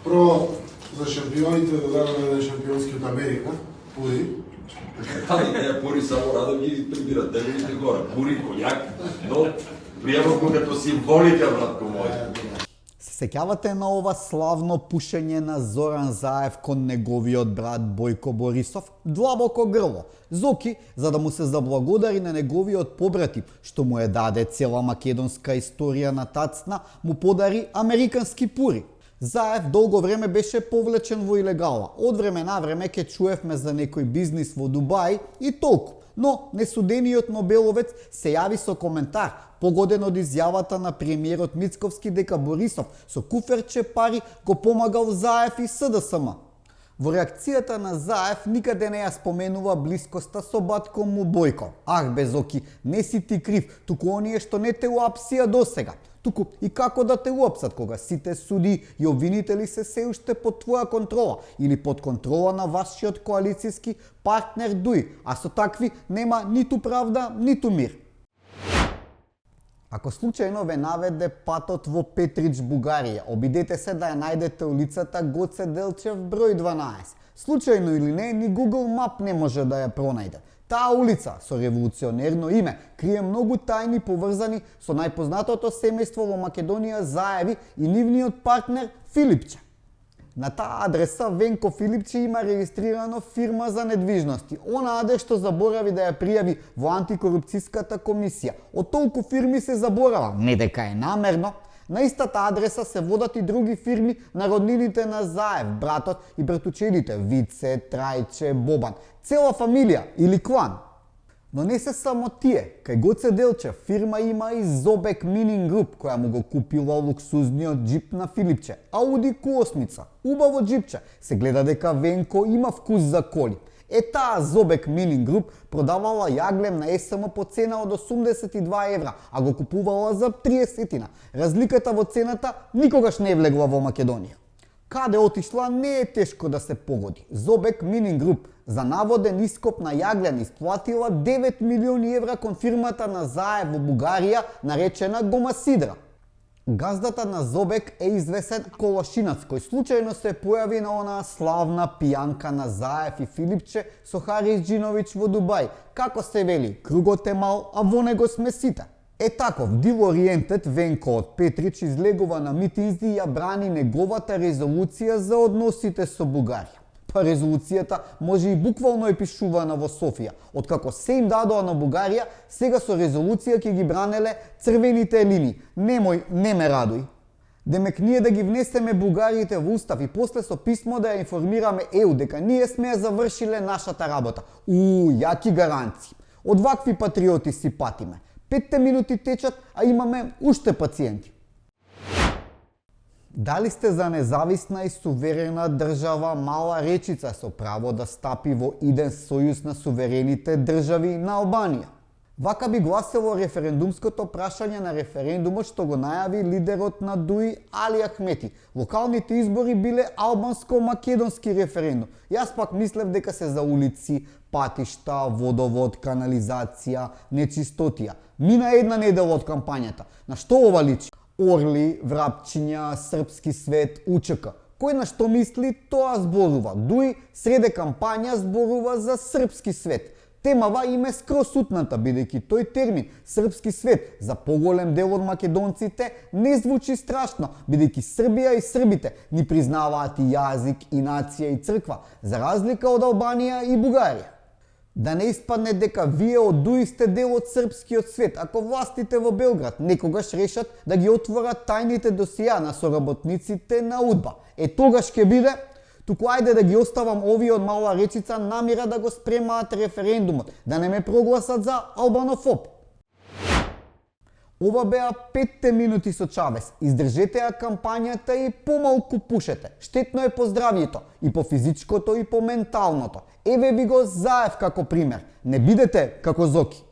Прво, за шампионите додаваме еден шампионски од Америка, пури. Али, не, пури само радо ги прибират, да видите горе. Пури, коњак, но приемам го като символика, братко мој. Се сеќавате на ова славно пушење на Зоран Заев кон неговиот брат Бојко Борисов? Длабоко грло. Зоки, за да му се заблагодари на неговиот побратим, што му е даде цела македонска историја на тацна, му подари американски пури. Заев долго време беше повлечен во илегала. Од време на време ке чуевме за некој бизнис во Дубај и толку. Но несудениот Нобеловец се јави со коментар, погоден од изјавата на премиерот Мицковски дека Борисов со куферче пари го помагал Заев и СДСМ. Во реакцијата на Заев никаде не ја споменува блискоста со батко му Бојко. Ах, Безоки, не си ти крив, туку оние што не те уапсија досега. Туку и како да те уапсат кога сите суди и обвинители се уште под твоја контрола или под контрола на вашиот коалициски партнер ДУИ, а со такви нема ниту правда, ниту мир. Ако случајно ве наведе патот во Петрич, Бугарија, обидете се да ја најдете улицата Гоце Делчев број 12. Случајно или не, ни Google Map не може да ја пронајде. Таа улица со револуционерно име крие многу тајни поврзани со најпознатото семејство во Македонија Заеви и нивниот партнер Филипче. На таа адреса Венко Филипче има регистрирано фирма за недвижности. Она аде што заборави да ја пријави во антикорупцијската комисија. Од толку фирми се заборава, не дека е намерно. На истата адреса се водат и други фирми на роднините на Заев, братот и братучедите Вице, Трајче, Бобан. Цела фамилија или клан. Но не се само тие. Кај Гоце Делчев фирма има и Зобек Мининг Груп, која му го купила луксузниот джип на Филипче. Ауди Q8, убаво джипче. Се гледа дека Венко има вкус за коли. Таа Зобек Мининг Груп продавала јаглем на СМ по цена од 82 евра, а го купувала за 30. Разликата во цената никогаш не влегла во Македонија. Каде отишла не е тешко да се погоди. Зобек Мининг Груп за наводен ископ на јаглен исплатила 9 милиони евра кон фирмата на Заев во Бугарија, наречена Гомасидра. Газдата на Зобек е извесен Колашинац, кој случајно се појави на онаа славна пијанка на Заев и Филипче со Харис Джиновиќ во Дубај. Како се вели, кругот е мал, а во него сме сите. Таков диво-ориентет Венко од Петрич излегува на митинзи и ја брани неговата резолуција за односите со Бугарија. Па резолуцијата може и буквално е пишувана во Софија. Откако се им дадоа на Бугарија, сега со резолуција ќе ги бранеле црвените линии. Немој, не ме радуј. Демек ние да ги внесеме бугарите во устав и после со писмо да ја информираме ЕУ дека ние сме ја завршиле нашата работа. Јаки гаранции. Од вакви патриоти си патиме. 5 минути течат, а имаме уште пациенти. Дали сте за независна и суверена држава мала речица со право да стапи во иден сојуз на суверените држави на Албанија? Вака би гласело референдумското прашање на референдумот што го најави лидерот на ДУИ Али Ахмети. Локалните избори биле албанско-македонски референдум. Јас пак мислев дека се за улици, патишта, водовод, канализација, нечистотија. Мина една недела од кампањата. На што ова личи? Орли, врапчиња, српски свет, УЧК. Кој на што мисли, тоа зборува. ДУИ среде кампања зборува за српски свет. Темава им е скроз сутната, бидејќи тој термин српски свет за поголем дел од македонците не звучи страшно, бидејќи Србија и србите ни признаваат и јазик, и нација, и црква, за разлика од Албанија и Бугарија. Да не испадне дека вие од ДУИ сте дел од српскиот свет, ако властите во Белград некогаш решат да ги отворат тајните досија на соработниците на УДБА. Тогаш ќе биде. Туку ајде да ги оставам овие од мала речица намира да го спремаат референдумот, да не ме прогласат за албанофоб. Ова беа 5 минути со Чавес. Издржете ја кампањата и помалку пушете. Штетно е по здравјето, и по физичкото, и по менталното. Еве ви го Заев како пример. Не бидете како Зоки.